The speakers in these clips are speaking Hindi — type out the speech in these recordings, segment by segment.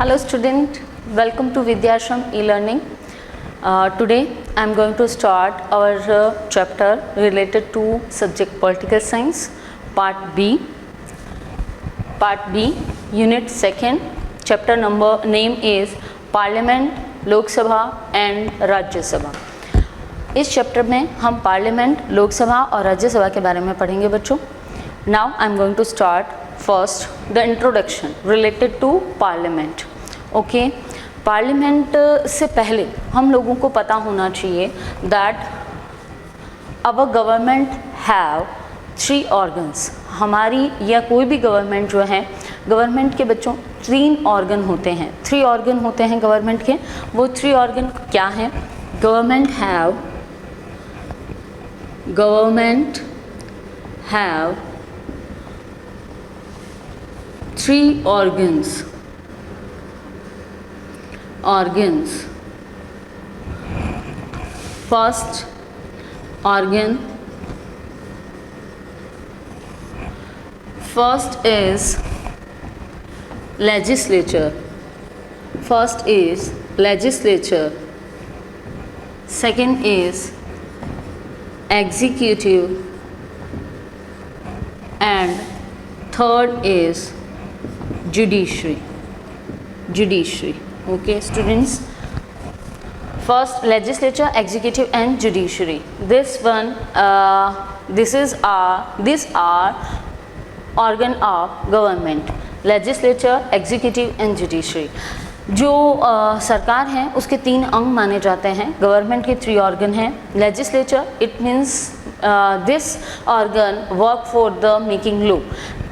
Hello student, welcome to Vidyashram e-learning. Today I am going to start our chapter related to subject political science, part B, unit 2nd. Chapter number name is Parliament, Lok Sabha and Rajya Sabha. इस चैप्टर में हम पार्लियामेंट, लोकसभा और राज्यसभा के बारे में पढ़ेंगे बच्चों. Now I am going to start first the introduction related to parliament. Okay, parliament से पहले हम लोगों को पता होना चाहिए that our government have 3 organs. हमारी या कोई भी गवर्नमेंट जो है, गवर्नमेंट के बच्चों 3 ऑर्गन होते हैं. 3 ऑर्गन होते हैं गवर्नमेंट के. वो 3 ऑर्गन क्या हैं? Government have 3 organs. First organ, first is legislature. Second is executive and third is judiciary. Okay students, first legislature, executive and judiciary. These are organ of government, legislature, executive and judiciary. जो सरकार है उसके 3 अंग माने जाते हैं. गवर्नमेंट के 3 ऑर्गन हैं. Legislature, it means this organ work for the making law.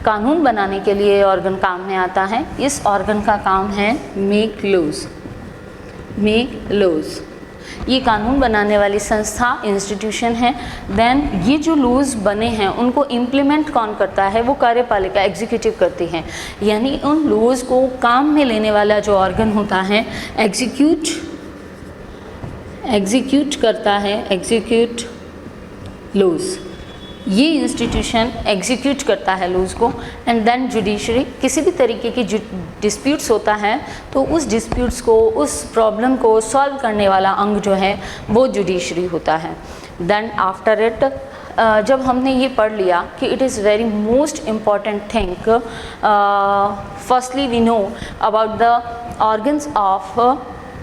कानून बनाने के लिए ऑर्गन काम में आता है. इस ऑर्गन का काम है मेक लॉज. ये कानून बनाने वाली संस्था, इंस्टीट्यूशन है. देन ये जो लॉज बने हैं उनको इम्प्लीमेंट कौन करता है? वो कार्यपालिका, एग्जीक्यूटिव करती है. यानी उन लॉज को काम में लेने वाला जो ऑर्गन होता है एग्जीक्यूट करता है, एग्जीक्यूट लॉज. ये इंस्टीट्यूशन एग्जीक्यूट करता है लॉज को. एंड देन जुडिशरी, किसी भी तरीके की डिस्प्यूट्स होता है तो उस डिस्प्यूट्स को, उस प्रॉब्लम को सॉल्व करने वाला अंग जो है वो जुडिशरी होता है. देन आफ्टर इट, जब हमने ये पढ़ लिया कि it is very most important thing, firstly we know about the organs of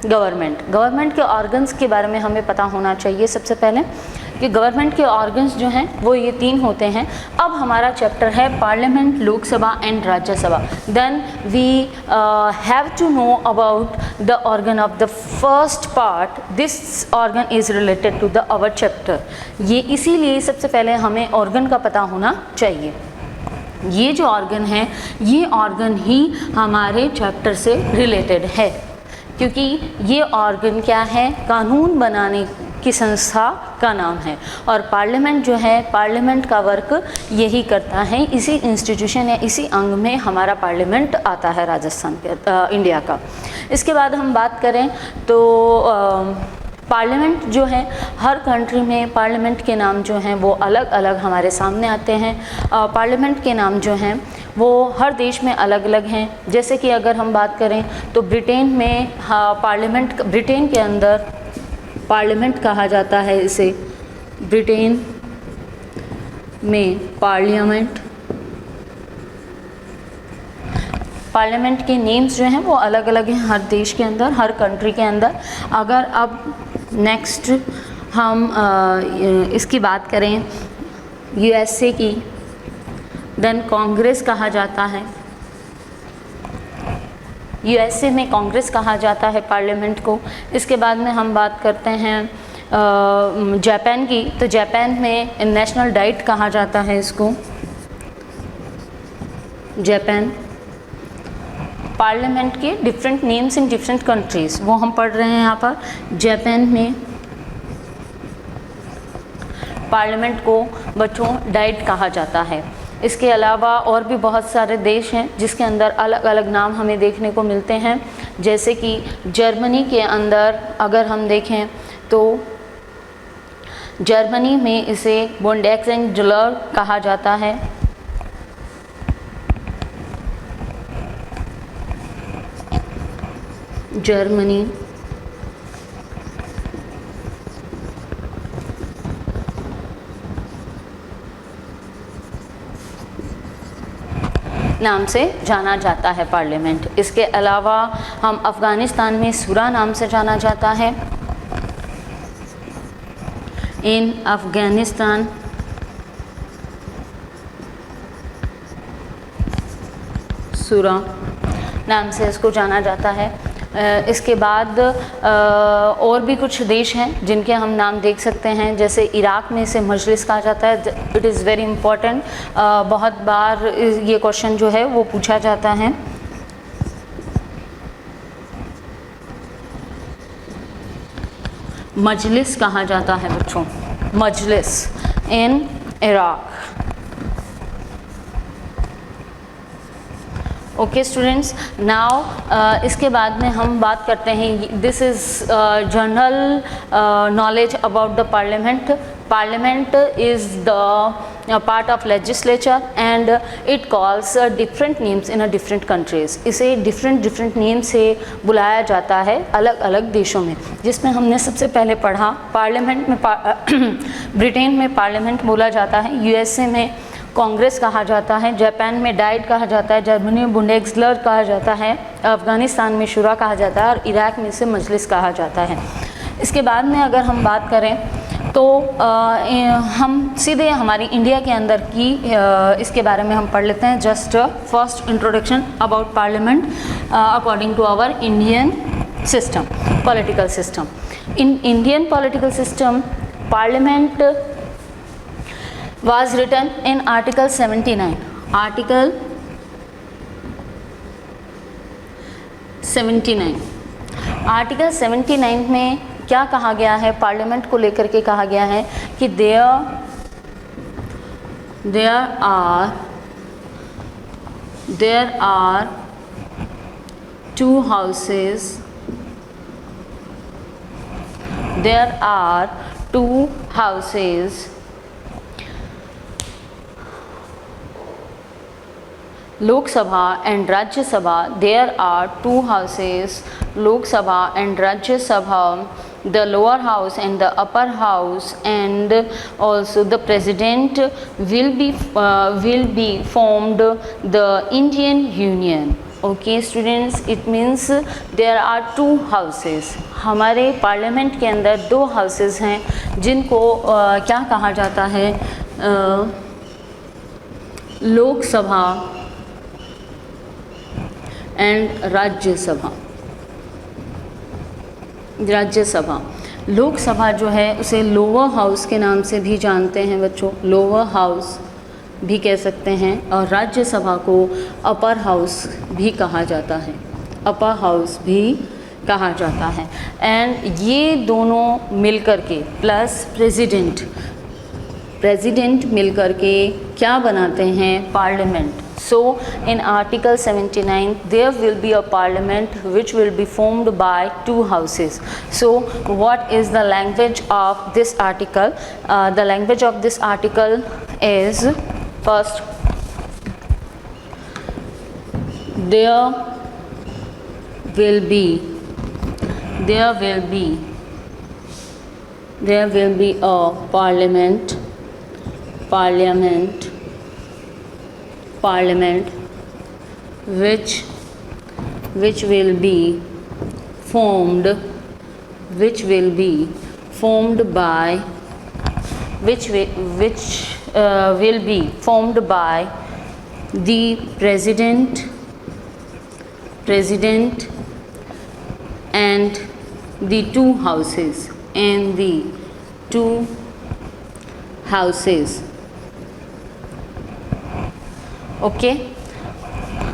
government के ऑर्गन्स के बारे में हमें पता होना चाहिए सबसे पहले कि गवर्नमेंट के ऑर्गन्स जो हैं वो ये 3 होते हैं. अब हमारा चैप्टर है parliament, Lok Sabha and Rajya Sabha. Then we have to know about the organ of the first part. This organ is related to the our chapter. ये इसीलिए सबसे पहले हमें ऑर्गन का पता होना चाहिए. ये जो ऑर्गन है, ये ऑर्गन ही हमारे चैप्टर से रिलेटेड है, क्योंकि ये ऑर्गन क्या है? कानून बनाने की संस्था का नाम है. और पार्लियामेंट जो है, पार्लियामेंट का वर्क यही करता है. इसी इंस्टीट्यूशन या इसी अंग में हमारा पार्लियामेंट आता है राजस्थान के, इंडिया का. इसके बाद हम बात करें तो पार्लियामेंट जो है, हर कंट्री में पार्लियामेंट के नाम जो हैं वो अलग अलग हमारे सामने आते हैं. पार्लियामेंट के नाम जो हैं वो हर देश में अलग अलग हैं. जैसे कि अगर हम बात करें तो ब्रिटेन में पार्लियामेंट, ब्रिटेन के अंदर पार्लियामेंट कहा जाता है इसे. ब्रिटेन में पार्लियामेंट के नेम्स जो हैं वो अलग अलग हैं हर देश के अंदर, हर कंट्री के अंदर. अगर अब नेक्स्ट हम इसकी बात करें यूएसए की, देन कांग्रेस कहा जाता है. यूएसए में कांग्रेस कहा जाता है पार्लियामेंट को. इसके बाद में हम बात करते हैं जापान की, तो जापान में नेशनल डाइट कहा जाता है इसको. जापान पार्लियामेंट के different names in different countries, वो हम पढ़ रहे हैं यहाँ पर. जापान में पार्लियामेंट को बच्चों डाइट कहा जाता है. इसके अलावा और भी बहुत सारे देश हैं जिसके अंदर अलग अलग नाम हमें देखने को मिलते हैं. जैसे कि जर्मनी के अंदर अगर हम देखें तो जर्मनी में इसे बुंडेस्टैग कहा जाता है। जर्मनी नाम से जाना जाता है पार्लियामेंट। इसके अलावा हम अफ़गानिस्तान में सूरा नाम से जाना जाता है। इन अफ़गानिस्तान सूरा नाम से इसको जाना जाता है। इसके बाद और भी कुछ देश हैं जिनके हम नाम देख सकते हैं, जैसे इराक में इसे मजलिस कहा जाता है। इट इज़ वेरी इम्पॉर्टेंट, बहुत बार ये क्वेश्चन जो है वो पूछा जाता है। मजलिस कहा जाता है बच्चों, Majlis in Iraq. Okay students, now इसके बाद में हम बात करते हैं, this is general knowledge about the parliament. Parliament is the part of legislature and it calls different names in a different countries. इसे डिफरेंट नेम से बुलाया जाता है अलग अलग देशों में, जिसमें हमने सबसे पहले पढ़ा पार्लियामेंट में ब्रिटेन में पार्लियामेंट बोला जाता है, यूएसए में कांग्रेस कहा जाता है, जापान में डाइट कहा जाता है, जर्मनी में बुंडेस्लैंड कहा जाता है, अफ़गानिस्तान में शुरा कहा जाता है और इराक में इसे मजलिस कहा जाता है। इसके बाद में अगर हम बात करें तो हम सीधे हमारी इंडिया के अंदर की इसके बारे में हम पढ़ लेते हैं। Just first introduction about parliament according to our Indian system, political system. In Indian political system, parliament was written in Article 79. Article 79. Article 79 में क्या कहा गया है, पार्लियामेंट को लेकर के कहा गया है कि there are two houses. There are two houses Lok Sabha and Rajya Sabha. There are two houses, Lok Sabha and Rajya Sabha, the lower house and the upper house, and also the president will be formed the Indian Union. Okay students, it means there are two houses. हमारे पार्लियामेंट के अंदर दो हाउसेस हैं जिनको क्या कहा जाता है, लोक सभा एंड राज्यसभा। राज्यसभा, लोकसभा जो है उसे लोअर हाउस के नाम से भी जानते हैं बच्चों, लोअर हाउस भी कह सकते हैं, और राज्यसभा को अपर हाउस भी कहा जाता है, अपर हाउस भी कहा जाता है। एंड ये दोनों मिलकर के प्लस प्रेसिडेंट मिलकर के क्या बनाते हैं, parliament. So in Article 79 there will be a parliament which will be formed by two houses. So what is the language of this article? The language of this article is, first, there will be a parliament which will be formed by the president and the two houses. Okay,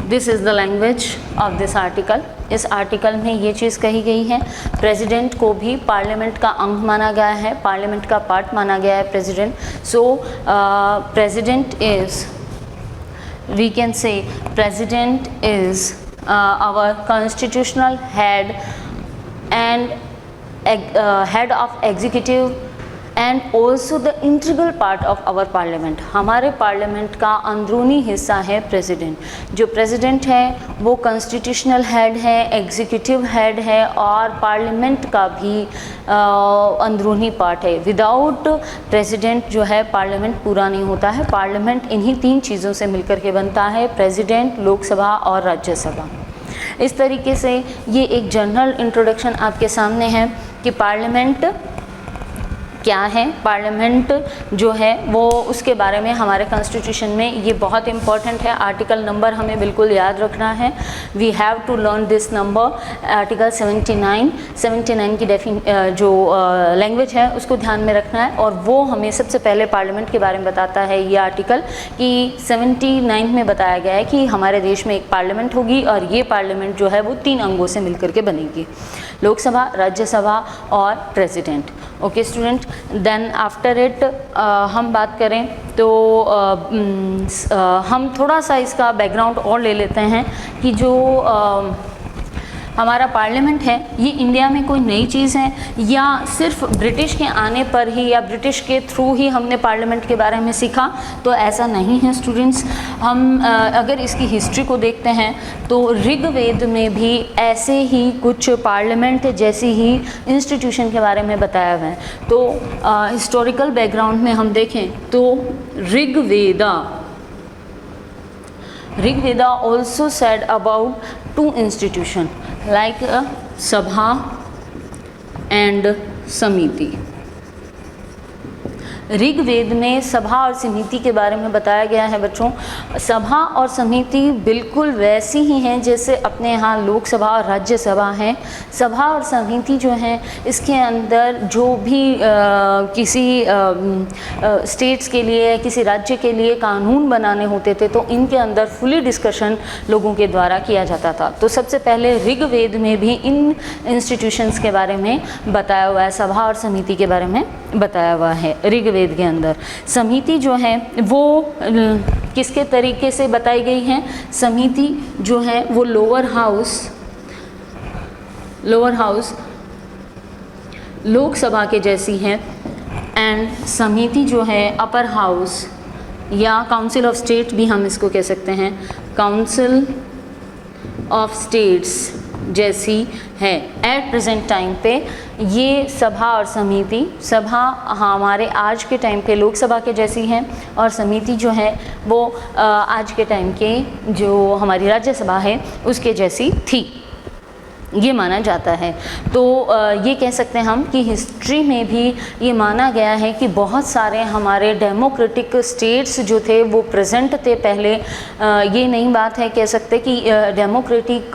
this is the language of this article. इस आर्टिकल में ये चीज़ कही गई है, प्रेसिडेंट को भी पार्लियामेंट का अंग माना गया है, पार्लियामेंट का पार्ट माना गया है president. So president is, we can say president is our constitutional head and head of executive and also the integral part of our parliament. हमारे पार्लियामेंट का अंदरूनी हिस्सा है प्रेसिडेंट। जो प्रेसिडेंट है वो कॉन्स्टिट्यूशनल हेड है, एग्जीक्यूटिव हेड है और पार्लियामेंट का भी अंदरूनी पार्ट है। विदाउट प्रेसिडेंट जो है पार्लियामेंट पूरा नहीं होता है। पार्लियामेंट इन्हीं 3 चीज़ों से मिलकर के बनता है, प्रेसिडेंट, लोकसभा और राज्यसभा। इस तरीके से ये एक जनरल इंट्रोडक्शन आपके सामने है कि पार्लियामेंट क्या है। पार्लियामेंट जो है वो उसके बारे में हमारे कॉन्स्टिट्यूशन में ये बहुत इंपॉर्टेंट है। आर्टिकल नंबर हमें बिल्कुल याद रखना है। We have to learn this number. Article 79 की जो लैंग्वेज है उसको ध्यान में रखना है और वो हमें सबसे पहले पार्लियामेंट के बारे में बताता है। ये आर्टिकल कि 79 में बताया गया है कि हमारे देश में एक पार्लियामेंट होगी और ये पार्लियामेंट जो है वो 3 अंगों से मिलकर के बनेगी, लोकसभा, राज्यसभा और president. Okay student, then after it हम बात करें तो हम थोड़ा सा इसका बैकग्राउंड और ले लेते हैं कि जो हमारा पार्लियामेंट है ये इंडिया में कोई नई चीज़ है या सिर्फ ब्रिटिश के आने पर ही या ब्रिटिश के थ्रू ही हमने पार्लियामेंट के बारे में सीखा, तो ऐसा नहीं है स्टूडेंट्स। हम अगर इसकी हिस्ट्री को देखते हैं तो ऋग्वेद में भी ऐसे ही कुछ पार्लियामेंट जैसी ही इंस्टीट्यूशन के बारे में बताया हुआ है। तो हिस्टोरिकल बैकग्राउंड में हम देखें तो Rigveda also said about 2 institution like sabha and samiti। Rigveda में सभा और समिति के बारे में बताया गया है बच्चों। सभा और समिति बिल्कुल वैसी ही हैं जैसे अपने यहाँ लोकसभा और राज्यसभा हैं। सभा और समिति जो हैं इसके अंदर जो भी किसी स्टेट्स के लिए, किसी राज्य के लिए कानून बनाने होते थे तो इनके अंदर फुली डिस्कशन लोगों के द्वारा किया जाता था। तो सबसे पहले ऋग्वेद में भी इन इंस्टीट्यूशंस के बारे में बताया हुआ है, सभा और समिति के बारे में बताया हुआ है ऋग्वेद के अंदर। समिति जो है वो किसके तरीके से बताई गई है? समिति जो है वो लोअर हाउस लोकसभा के जैसी है एंड समिति जो है अपर हाउस या काउंसिल ऑफ स्टेट भी हम इसको कह सकते हैं, काउंसिल ऑफ स्टेट्स जैसी है। एट प्रेजेंट टाइम पे ये सभा और समिति, सभा हमारे आज के टाइम पे लोकसभा के जैसी है और समिति जो है वो आज के टाइम के जो हमारी राज्यसभा है उसके जैसी थी, ये माना जाता है। तो ये कह सकते हैं हम कि हिस्ट्री में भी ये माना गया है कि बहुत सारे हमारे डेमोक्रेटिक स्टेट्स जो थे वो प्रेजेंट थे पहले। ये नई बात है कह सकते कि डेमोक्रेटिक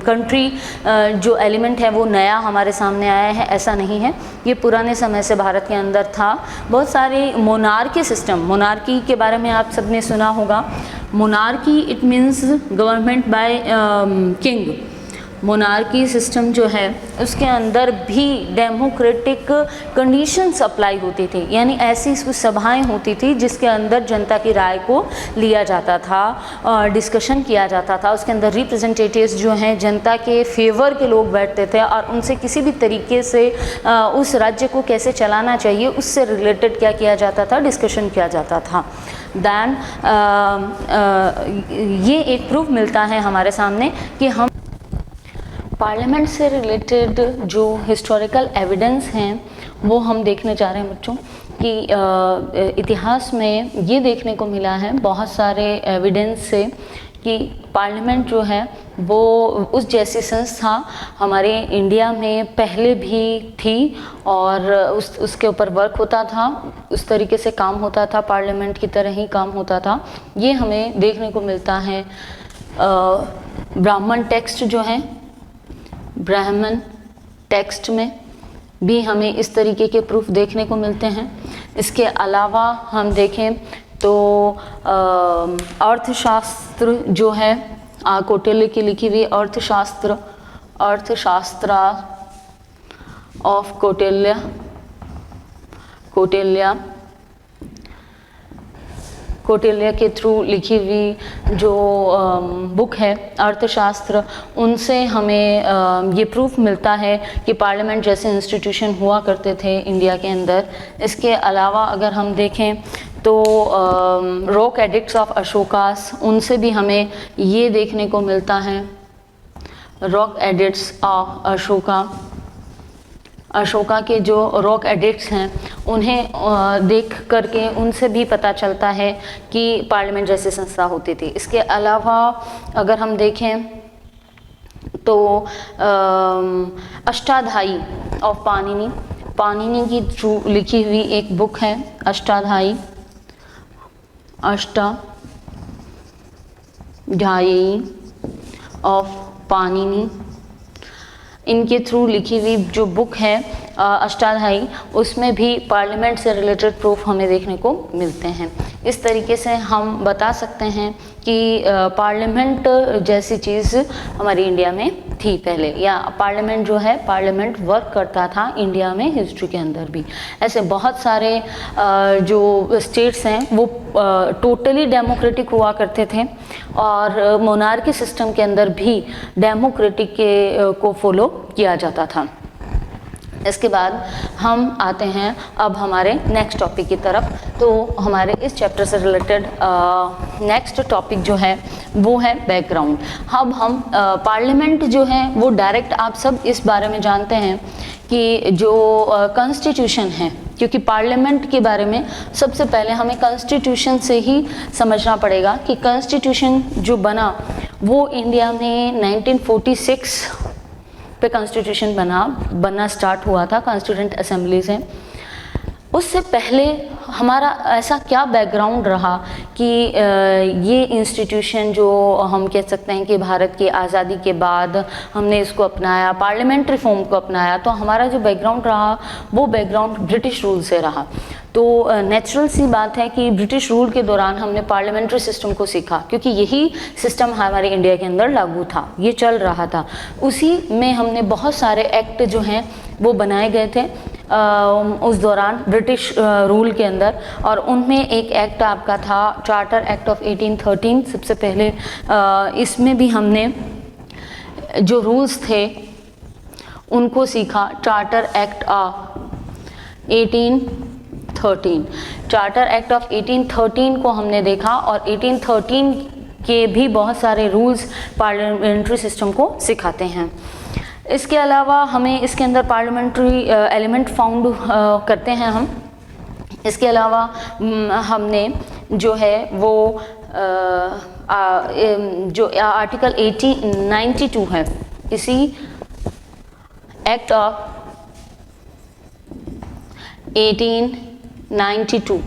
कंट्री जो एलिमेंट है वो नया हमारे सामने आया है, ऐसा नहीं है। ये पुराने समय से भारत के अंदर था। बहुत सारे मोनार्की सिस्टम, मोनार्की के बारे में आप सबने सुना होगा। Monarchy it means government by king. Monarchy system जो है उसके अंदर भी डेमोक्रेटिक कंडीशंस अप्लाई होती थी, यानी ऐसी कुछ सभाएं होती थी जिसके अंदर जनता की राय को लिया जाता था और डिस्कशन किया जाता था। उसके अंदर रिप्रेजेंटेटिव्स जो हैं जनता के फेवर के लोग बैठते थे और उनसे किसी भी तरीके से उस राज्य को कैसे चलाना चाहिए उससे रिलेटेड क्या किया जाता था, डिस्कशन किया जाता था। दैन ये एक प्रूफ मिलता है हमारे सामने कि हम पार्लियामेंट से रिलेटेड जो हिस्टोरिकल एविडेंस हैं वो हम देखने जा रहे हैं बच्चों कि इतिहास में ये देखने को मिला है बहुत सारे एविडेंस से कि पार्लियामेंट जो है वो उस जैसी संस्था हमारे इंडिया में पहले भी थी और उसके ऊपर वर्क होता था, उस तरीके से काम होता था, पार्लियामेंट की तरह ही काम होता था। ये हमें देखने को मिलता है ब्राह्मण टेक्स्ट जो है, ब्राह्मण टेक्स्ट में भी हमें इस तरीके के प्रूफ देखने को मिलते हैं। इसके अलावा हम देखें तो अर्थशास्त्र जो है कौटिल्य की लिखी हुई अर्थशास्त्र ऑफ कौटिल्य के थ्रू लिखी हुई जो बुक है अर्थशास्त्र, उनसे हमें ये प्रूफ मिलता है कि पार्लियामेंट जैसे इंस्टीट्यूशन हुआ करते थे इंडिया के अंदर। इसके अलावा अगर हम देखें तो रॉक एडिक्ट्स ऑफ अशोकास, उनसे भी हमें ये देखने को मिलता है। रॉक एडिक्ट्स ऑफ अशोका के जो रॉक एडिक्ट्स हैं उन्हें देख करके उनसे भी पता चलता है कि पार्लियामेंट जैसी संस्था होती थी। इसके अलावा अगर हम देखें तो अष्टाध्यायी ऑफ पाणिनि की थ्रू लिखी हुई एक बुक है अष्टाध्यायी ऑफ पाणिनि। इनके थ्रू लिखी हुई जो बुक है अष्टाध्यायी, उसमें भी पार्लियामेंट से रिलेटेड प्रूफ हमें देखने को मिलते हैं। इस तरीके से हम बता सकते हैं कि पार्लियामेंट जैसी चीज़ हमारी इंडिया में थी पहले, या पार्लियामेंट जो है पार्लियामेंट वर्क करता था इंडिया में हिस्ट्री के अंदर भी। ऐसे बहुत सारे जो स्टेट्स हैं वो टोटली डेमोक्रेटिक हुआ करते थे और मोनार्की सिस्टम के अंदर भी डेमोक्रेटिक को फॉलो किया जाता था। इसके बाद हम आते हैं अब हमारे नेक्स्ट टॉपिक की तरफ। तो हमारे इस चैप्टर से रिलेटेड नेक्स्ट टॉपिक जो है वो है बैकग्राउंड। अब हम पार्लियामेंट जो है वो डायरेक्ट, आप सब इस बारे में जानते हैं कि जो कॉन्स्टिट्यूशन है, क्योंकि पार्लियामेंट के बारे में सबसे पहले हमें कॉन्स्टिट्यूशन से ही समझना पड़ेगा कि कॉन्स्टिट्यूशन जो बना वो इंडिया में 1946 पे कॉन्स्टिट्यूशन बनना स्टार्ट हुआ था कॉन्स्टिट्यूएंट असेंबली से। उससे पहले हमारा ऐसा क्या बैकग्राउंड रहा कि ये इंस्टीट्यूशन जो हम कह सकते हैं कि भारत की आज़ादी के बाद हमने इसको अपनाया, पार्लियामेंट्री फॉर्म को अपनाया, तो हमारा जो बैकग्राउंड रहा वो बैकग्राउंड ब्रिटिश रूल से रहा। तो नेचुरल सी बात है कि ब्रिटिश रूल के दौरान हमने पार्लियामेंट्री सिस्टम को सीखा, क्योंकि यही सिस्टम हमारे इंडिया के अंदर लागू था, ये चल रहा था। उसी में हमने बहुत सारे एक्ट जो हैं वो बनाए गए थे उस दौरान ब्रिटिश रूल के अंदर, और उनमें एक एक्ट आपका था चार्टर एक्ट ऑफ 1813। सबसे पहले इसमें भी हमने जो रूल्स थे उनको सीखा। Charter act of 1813, charter act of 1813 को हमने देखा, और 1813 के भी बहुत सारे रूल्स पार्लियामेंट्री सिस्टम को सिखाते हैं। इसके अलावा हमें इसके अंदर पार्लियामेंट्री एलिमेंट फाउंड करते हैं हम। इसके अलावा हमने जो है वो जो आर्टिकल 1892 है, इसी act of 1892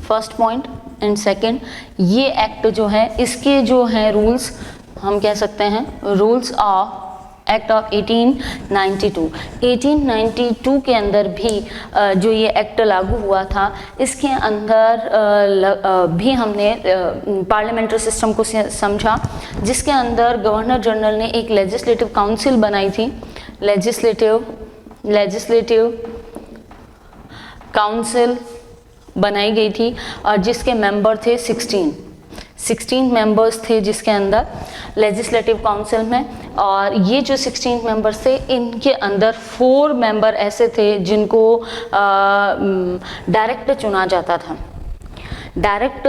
first point and second, ये एक्ट जो है इसके जो है रूल्स हम कह सकते हैं रूल्स ऑफ एक्ट ऑफ 1892। 1892 के अंदर भी जो ये एक्ट लागू हुआ था, इसके अंदर भी हमने पार्लियामेंट्री सिस्टम को समझा, जिसके अंदर गवर्नर जनरल ने एक लेजिस्लेटिव काउंसिल बनाई थी। लेजिस्लेटिव काउंसिल बनाई गई थी, और जिसके मेंबर थे 16 मेंबर्स थे जिसके अंदर लेजिस्लेटिव काउंसिल में। और ये जो 16 मेंबर्स थे, इनके अंदर 4 मेंबर ऐसे थे जिनको डायरेक्ट चुना जाता था, डायरेक्ट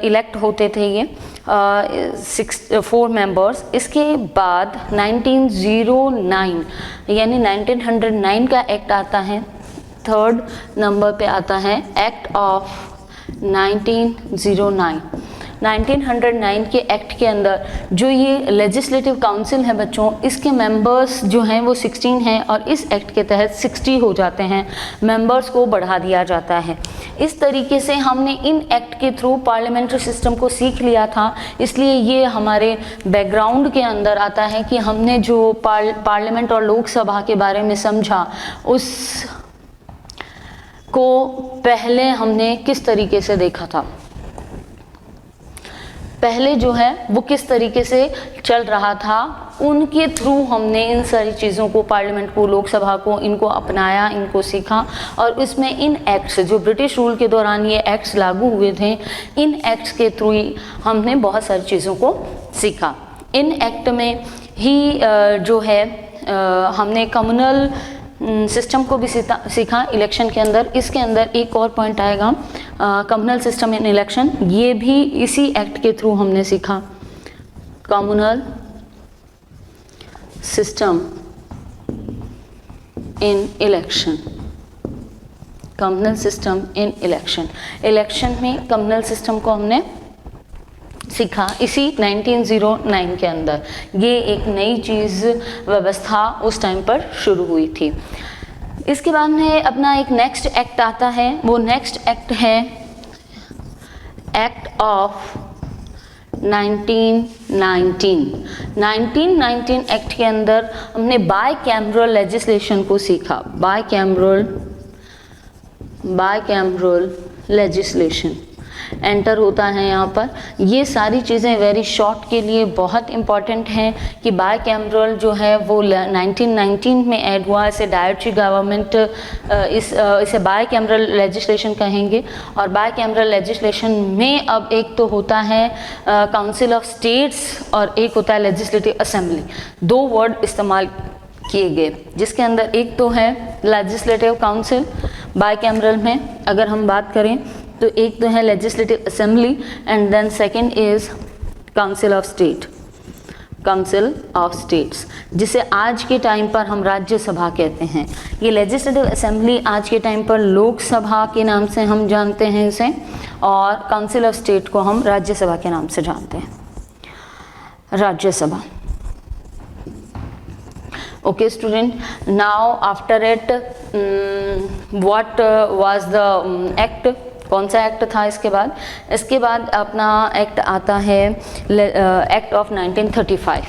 इलेक्ट होते थे ये 4 मेंबर्स। इसके बाद 1909 यानी 1909 का एक्ट आता है, 3rd नंबर पे आता है एक्ट ऑफ 1909। 1909 के एक्ट के अंदर जो ये लेजिस्लेटिव काउंसिल है बच्चों, इसके मेंबर्स जो हैं वो 16 हैं, और इस एक्ट के तहत 60 हो जाते हैं, मेंबर्स को बढ़ा दिया जाता है। इस तरीके से हमने इन एक्ट के थ्रू पार्लियामेंट्री सिस्टम को सीख लिया था, इसलिए ये हमारे बैकग्राउंड के अंदर आता है कि हमने जो पार्लियामेंट और लोकसभा के बारे में समझा, उस को पहले हमने किस तरीके से देखा था। पहले जो है वो किस तरीके से चल रहा था, उनके थ्रू हमने इन सारी चीज़ों को, पार्लियामेंट को, लोकसभा को, इनको अपनाया, इनको सीखा। और इसमें इन एक्ट्स, जो ब्रिटिश रूल के दौरान ये एक्ट्स लागू हुए थे, इन एक्ट्स के थ्रू ही हमने बहुत सारी चीज़ों को सीखा। इन एक्ट में ही जो है हमने कम्युनल सिस्टम को भी सीखा इलेक्शन के अंदर। इसके अंदर एक और पॉइंट आएगा, कम्युनल सिस्टम इन इलेक्शन, ये भी इसी एक्ट के थ्रू हमने सीखा। Communal system in election, communal system in election, election में कम्युनल सिस्टम को हमने सीखा इसी 1909 के अंदर। ये एक नई चीज़, व्यवस्था उस टाइम पर शुरू हुई थी। इसके बाद में अपना एक नेक्स्ट एक्ट आता है, वो नेक्स्ट एक्ट है एक्ट ऑफ 1919। 1919 एक्ट के अंदर हमने बाय कैमरल लेजिस्लेशन को सीखा। बाय कैमरल लेजिस्लेशन एंटर होता है यहाँ पर। ये सारी चीज़ें वेरी शॉर्ट के लिए बहुत इम्पॉर्टेंट हैं कि बाय कैमरल जो है वो 1919 में ऐड हुआ। इसे डायरेक्टरी गवर्नमेंट, इसे बाय कैमरल लेजिस्लेशन कहेंगे। और बाय कैमरल लेजिस्लेशन में अब एक तो होता है काउंसिल ऑफ स्टेट्स और एक होता है लेजिस्लेटिव असेंबली। दो वर्ड इस्तेमाल किए गए, जिसके अंदर एक तो है लेजिस्लेटिव काउंसिल बाय कैमरल में अगर हम बात करें तो, एक तो है legislative assembly and then second is council of state, council of states, जिसे आज के टाइम पर हम राज्यसभा कहते हैं। ये लेजिस्लेटिव असेंबली आज के टाइम पर लोकसभा के नाम से हम जानते हैं इसे, और काउंसिल ऑफ स्टेट को हम राज्यसभा के नाम से जानते हैं, Rajya Sabha. Okay student, now after it what was the act, कौन सा एक्ट था इसके बाद? इसके बाद अपना एक्ट आता है एक्ट ऑफ 1935।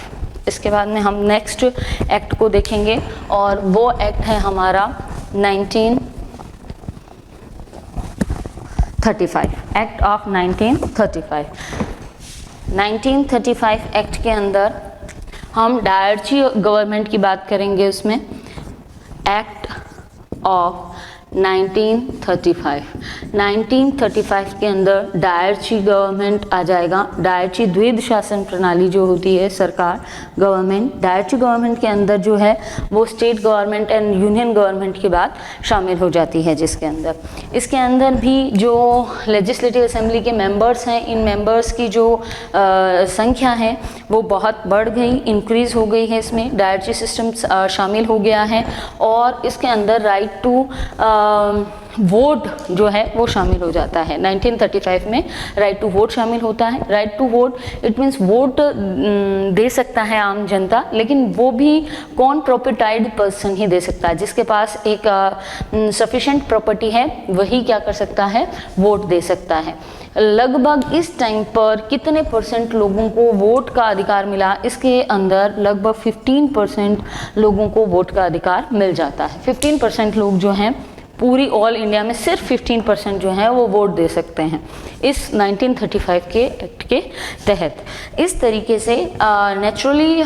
इसके बाद में हम नेक्स्ट एक्ट को देखेंगे और वो एक्ट है हमारा 1935, एक्ट ऑफ 1935। 1935 एक्ट के अंदर हम डायरेक्टरी गवर्नमेंट की बात करेंगे। उसमें एक्ट ऑफ 1935 के अंदर डायरेक्टरी गवर्नमेंट आ जाएगा। डायरेक्टरी द्वैध शासन प्रणाली जो होती है, सरकार, गवर्नमेंट, डायरेक्टरी गवर्नमेंट के अंदर जो है वो state government and union government की बात शामिल हो जाती है, जिसके अंदर इसके अंदर भी जो लेजिस्लेटिव असेंबली के मेंबर्स हैं, इन मेंबर्स की जो संख्या है वो बहुत बढ़ गई, इंक्रीज़ हो गई है। इसमें डायरेक्टरी सिस्टम शामिल हो गया है और इसके अंदर राइट टू वोट जो है वो शामिल हो जाता है। 1935 में राइट टू वोट शामिल होता है। Right to vote it means vote दे सकता है आम जनता, लेकिन वो भी कौन, प्रॉपर्टाइड पर्सन ही दे सकता है। जिसके पास एक सफिशिएंट प्रॉपर्टी है वही क्या कर सकता है, वोट दे सकता है। लगभग इस टाइम पर कितने परसेंट लोगों को वोट का अधिकार मिला? इसके अंदर लगभग 15% लोगों को वोट का अधिकार मिल जाता है। 15% लोग जो हैं पूरी ऑल इंडिया में सिर्फ 15% जो है वो वोट दे सकते हैं इस 1935 के एक्ट के तहत। इस तरीके से naturally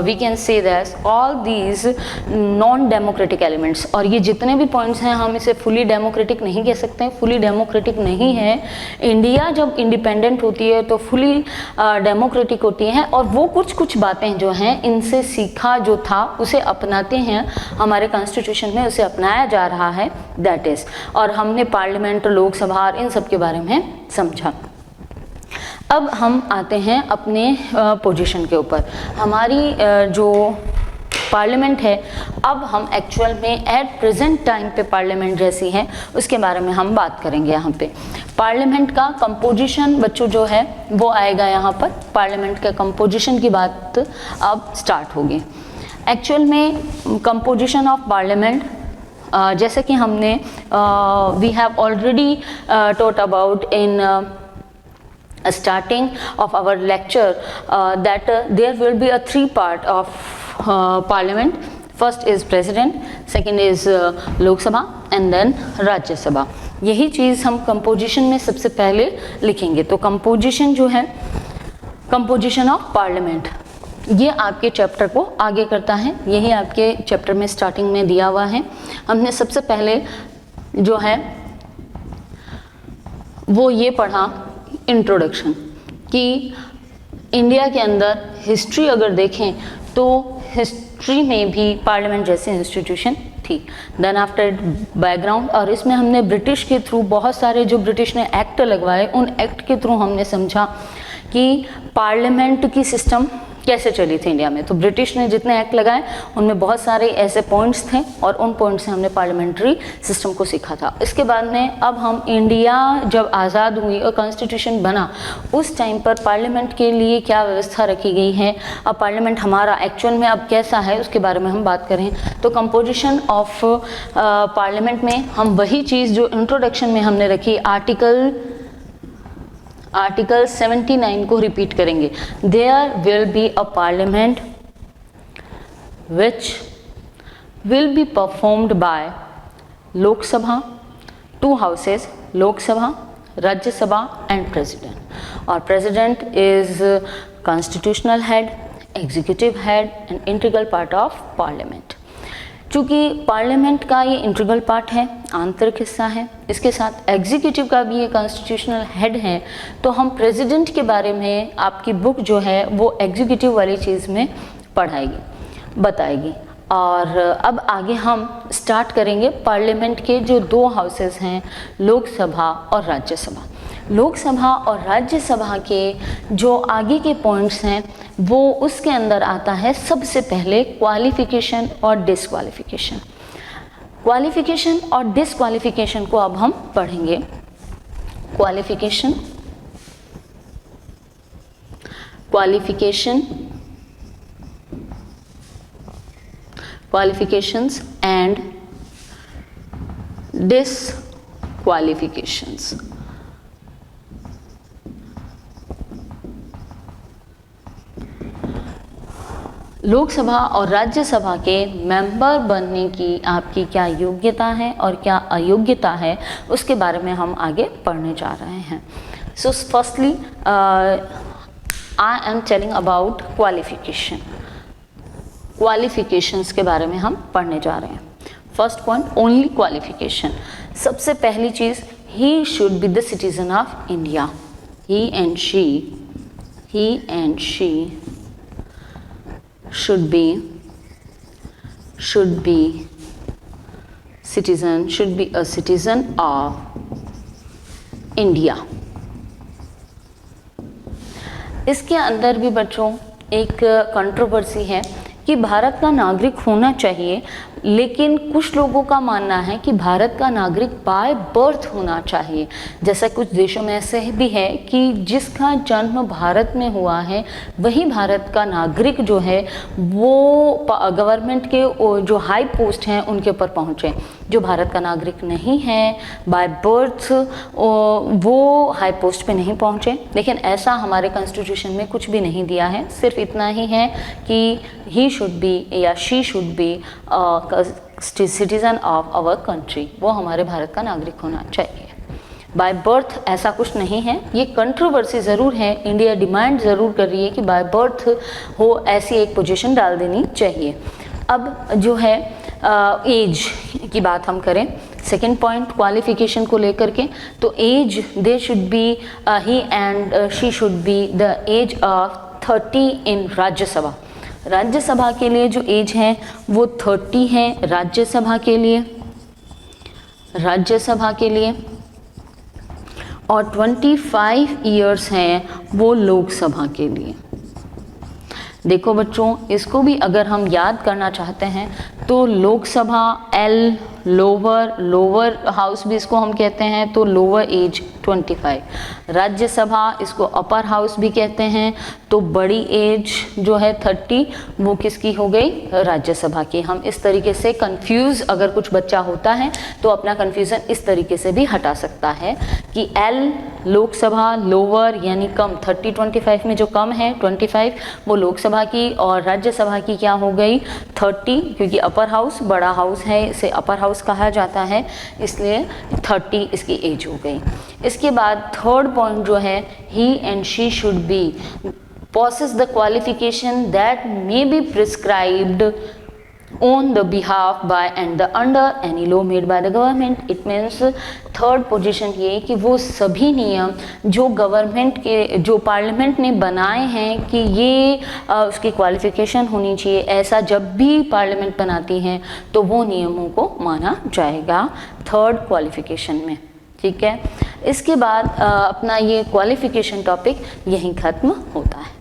we can say that all these non democratic elements, और ये जितने भी पॉइंट्स हैं हम इसे फुली डेमोक्रेटिक नहीं कह सकते, फुली डेमोक्रेटिक नहीं है। इंडिया जब इंडिपेंडेंट होती है तो फुली डेमोक्रेटिक होती है और वो कुछ बातें जो हैं इनसे सीखा जो था उसे अपनाते हैं, हमारे कॉन्स्टिट्यूशन में उसे अपनाया जा रहा है, दैट इज। और हमने पार्लियामेंट, लोकसभा इन सब के बारे में समझा। अब हम आते हैं अपने पोजीशन के ऊपर। हमारी जो पार्लियामेंट है, अब हम एक्चुअल में एट प्रेजेंट टाइम पे पार्लियामेंट जैसी है उसके बारे में हम बात करेंगे। यहाँ पे पार्लियामेंट का कंपोजिशन बच्चों जो है वो आएगा यहाँ पर। पार्लियामेंट का कंपोजिशन की बात अब स्टार्ट होगी। एक्चुअल में कंपोजिशन ऑफ पार्लियामेंट जैसे कि हमने we have already taught about in starting of our lecture that there will be a 3 part of parliament. First is president, second is Lok Sabha and then Rajya Sabha. यही चीज़ हम कंपोजिशन में सबसे पहले लिखेंगे। तो कंपोजिशन जो है कंपोजिशन ऑफ पार्लियामेंट, ये आपके चैप्टर को आगे करता है, यही आपके चैप्टर में स्टार्टिंग में दिया हुआ है। हमने सबसे पहले जो है वो ये पढ़ा इंट्रोडक्शन, कि इंडिया के अंदर हिस्ट्री अगर देखें तो हिस्ट्री में भी पार्लियामेंट जैसे इंस्टीट्यूशन थी। देन आफ्टर बैकग्राउंड, और इसमें हमने ब्रिटिश के थ्रू बहुत सारे जो ब्रिटिश ने एक्ट लगवाए, उन एक्ट के थ्रू हमने समझा कि पार्लियामेंट की सिस्टम कैसे चली थी इंडिया में। तो ब्रिटिश ने जितने एक्ट लगाए उनमें बहुत सारे ऐसे पॉइंट्स थे और उन पॉइंट्स से हमने पार्लियामेंट्री सिस्टम को सीखा था। इसके बाद में अब हम इंडिया जब आज़ाद हुई और कॉन्स्टिट्यूशन बना, उस टाइम पर पार्लियामेंट के लिए क्या व्यवस्था रखी गई है, अब पार्लियामेंट हमारा एक्चुअल में अब कैसा है, उसके बारे में हम बात करें। तो कंपोजिशन ऑफ पार्लियामेंट में हम वही चीज़ जो इंट्रोडक्शन में हमने रखी, आर्टिकल 79 को रिपीट करेंगे। There will be a parliament which will be performed by Lok Sabha, 2 houses, Lok Sabha, Rajya Sabha and president. और president is constitutional head, executive head and integral part of parliament. चूँकि पार्लियामेंट का ये इंटीग्रल पार्ट है, आंतरिक हिस्सा है, इसके साथ एग्जीक्यूटिव का भी ये कॉन्स्टिट्यूशनल हेड है, तो हम प्रेसिडेंट के बारे में आपकी बुक जो है वो एग्जीक्यूटिव वाली चीज़ में पढ़ाएगी, बताएगी। और अब आगे हम स्टार्ट करेंगे पार्लियामेंट के जो 2 हाउसेस हैं, लोकसभा और राज्यसभा। लोकसभा और राज्यसभा के जो आगे के पॉइंट्स हैं वो उसके अंदर आता है सबसे पहले क्वालिफिकेशन और डिसक्वालिफिकेशन। क्वालिफिकेशन और डिसक्वालिफिकेशन को अब हम पढ़ेंगे। Qualifications and disqualifications. लोकसभा और राज्यसभा के मेंबर बनने की आपकी क्या योग्यता है और क्या अयोग्यता है, उसके बारे में हम आगे पढ़ने जा रहे हैं। So firstly I am telling about qualifications के बारे में हम पढ़ने जा रहे हैं। First point, only qualification. सबसे पहली चीज़, he should be the citizen of India. He and she should be a citizen of India। इसके अंदर भी बच्चों एक कंट्रोवर्सी है कि भारत का नागरिक होना चाहिए, लेकिन कुछ लोगों का मानना है कि भारत का नागरिक बाय बर्थ होना चाहिए। जैसा कुछ देशों में ऐसे भी है कि जिसका जन्म भारत में हुआ है वही भारत का नागरिक जो है वो गवर्नमेंट के जो हाई पोस्ट हैं उनके ऊपर पहुँचे। जो भारत का नागरिक नहीं है बाय बर्थ वो हाई पोस्ट पे नहीं पहुँचे। लेकिन ऐसा हमारे कॉन्स्टिट्यूशन में कुछ भी नहीं दिया है, सिर्फ इतना ही है कि ही शुड बी या she should be citizen of our country, वो हमारे भारत का नागरिक होना चाहिए। बाय बर्थ ऐसा कुछ नहीं है। ये कंट्रोवर्सी ज़रूर है, इंडिया डिमांड ज़रूर कर रही है कि बाय बर्थ हो, ऐसी एक पोजीशन डाल देनी चाहिए। अब जो है एज की बात हम करें, सेकेंड पॉइंट क्वालिफिकेशन को लेकर के, तो as they should be he and she should be the age of 30 in Rajya Sabha. Rajya Sabha के लिए जो एज है वो 30 है राज्यसभा के लिए, और 25 इयर्स हैं वो लोकसभा के लिए। देखो बच्चों, इसको भी अगर हम याद करना चाहते हैं तो लोकसभा एल लोअर हाउस भी इसको हम कहते हैं, तो लोअर एज 25। राज्यसभा इसको अपर हाउस भी कहते हैं, तो बड़ी एज जो है 30 वो किसकी हो गई, राज्यसभा की। हम इस तरीके से कंफ्यूज अगर कुछ बच्चा होता है तो अपना कंफ्यूजन इस तरीके से भी हटा सकता है कि एल लोकसभा, लोअर यानी कम, 30-25 में जो कम है 25 वो लोकसभा की, और राज्यसभा की क्या हो गई 30, क्योंकि अपर हाउस बड़ा हाउस है, इसे अपर हाउस कहा जाता है, इसलिए 30 इसकी एज हो गई। इसके बाद थर्ड पॉइंट जो है, he and she should be possess the qualification that may be prescribed on the behalf by and the under any law made by the government. It means third position ये कि वो सभी नियम जो गवर्नमेंट के जो पार्लियामेंट ने बनाए हैं कि ये उसकी क्वालिफिकेशन होनी चाहिए, ऐसा जब भी पार्लियामेंट बनाती हैं तो वो नियमों को माना जाएगा थर्ड क्वालिफिकेशन में। ठीक है, इसके बाद अपना ये क्वालिफिकेशन टॉपिक यहीं ख़त्म होता है।